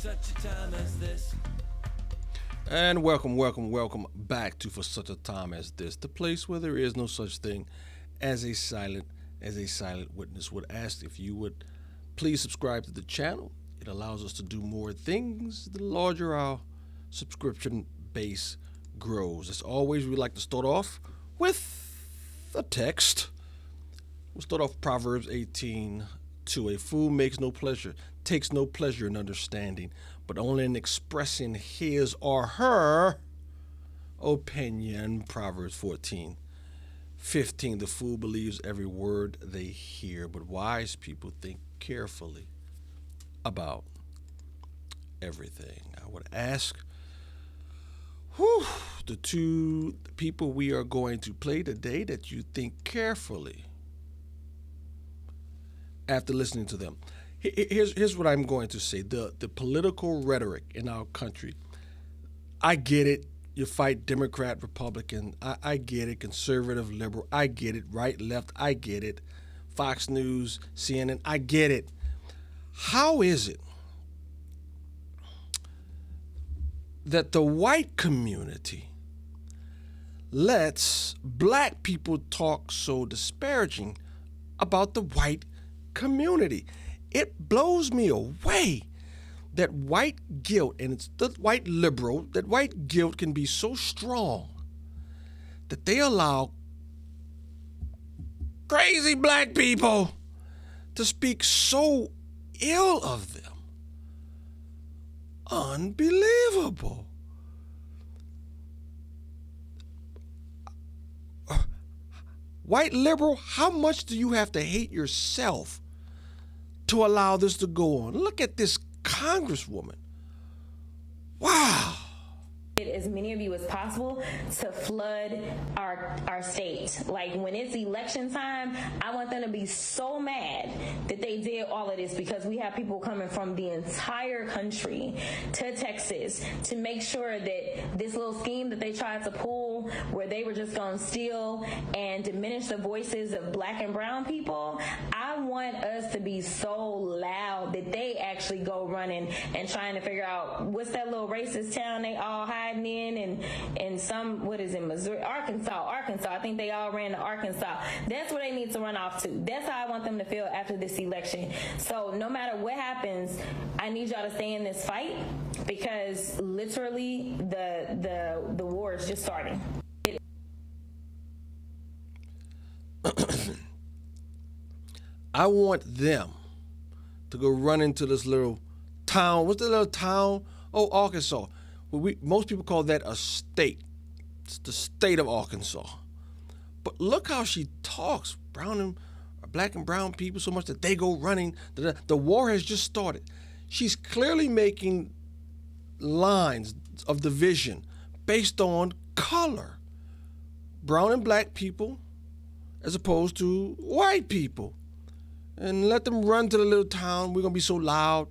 such a time as this. And welcome back to For Such a Time as This, the place where there is no such thing as a silent witness. Would ask if you would please subscribe to the channel. It allows us to do more things. The larger our subscription base grows. As always, we like to start off with a text. We'll start off Proverbs 18:2. A fool takes no pleasure in understanding, but only in expressing his or her opinion. Proverbs 14:15. The fool believes every word they hear, but wise people think carefully about everything. I would ask the two people we are going to play today that you think carefully after listening to them. Here's what I'm going to say. The political rhetoric in our country, I get it. You fight Democrat, Republican. I get it. Conservative, liberal. I get it. Right, left. I get it. Fox News, CNN. I get it. How is it that the white community lets black people talk so disparaging about the white community? It blows me away that white guilt, and it's the white liberal, that white guilt can be so strong that they allow crazy black people to speak so ill of them. Unbelievable. White liberal, how much do you have to hate yourself to allow this to go on? Look at this congresswoman. Wow. As many of you as possible to flood our state. Like when it's election time, I want them to be so mad that they did all of this, because we have people coming from the entire country to Texas to make sure that this little scheme that they tried to pull, where they were just going to steal and diminish the voices of black and brown people, I want us to be so loud that they actually go running and trying to figure out what's that little racist town they all hiding in, and some, what is it, Missouri, Arkansas. I think they all ran to Arkansas. That's where they need to run off to. That's how I want them to feel after this election. So no matter what happens, I need y'all to stay in this fight, because literally the war is just starting. I want them to go run into this little town. What's the little town? Oh, Arkansas. Most people call that a state. It's the state of Arkansas. But look how she talks, black and brown people, so much that they go running. The war has just started. She's clearly making lines of division based on color. Brown and black people as opposed to white people. And let them run to the little town. We're going to be so loud.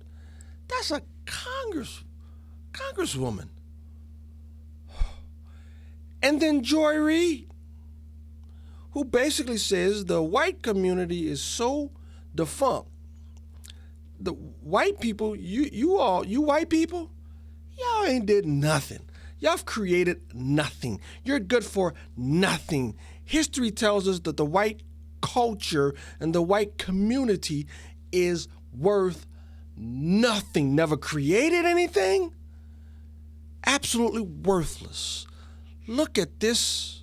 That's a congresswoman. And then Joy Reid, who basically says the white community is so defunct. The white people, you white people, y'all ain't did nothing. Y'all have created nothing. You're good for nothing. History tells us that the white culture and the white community is worth nothing. Never created anything. Absolutely worthless. Look at this.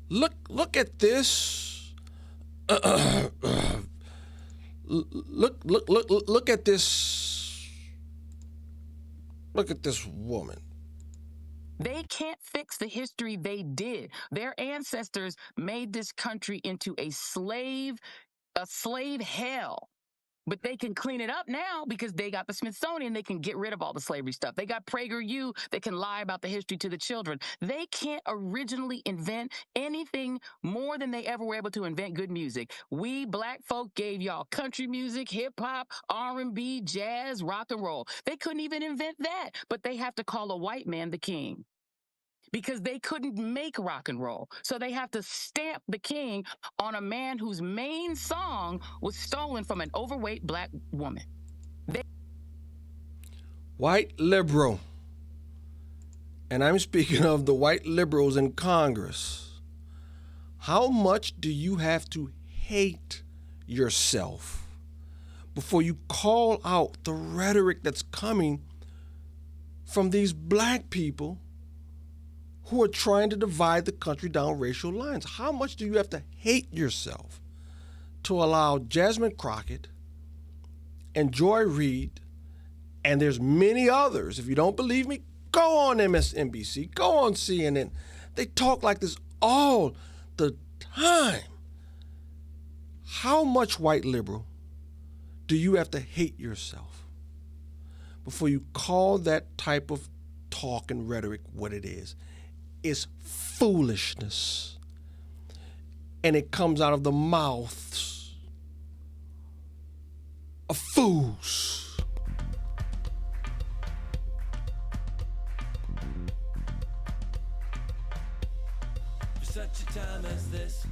Look at this. Look at this. Look at this woman. They can't fix the history they did. Their ancestors made this country into a slave hell. But they can clean it up now because they got the Smithsonian. They can get rid of all the slavery stuff. They got PragerU. They can lie about the history to the children. They can't originally invent anything more than they ever were able to invent good music. We black folk gave y'all country music, hip hop, R&B, jazz, rock and roll. They couldn't even invent that, but they have to call a white man the king, because they couldn't make rock and roll. So they have to stamp the king on a man whose main song was stolen from an overweight black woman. White liberal, and I'm speaking of the white liberals in Congress, how much do you have to hate yourself before you call out the rhetoric that's coming from these black people who are trying to divide the country down racial lines? How much do you have to hate yourself to allow Jasmine Crockett and Joy Reid, and there's many others, if you don't believe me, go on MSNBC, go on CNN. They talk like this all the time. How much, white liberal, do you have to hate yourself before you call that type of talk and rhetoric what it is? It's foolishness. And it comes out of the mouths of fools. For such a time as this,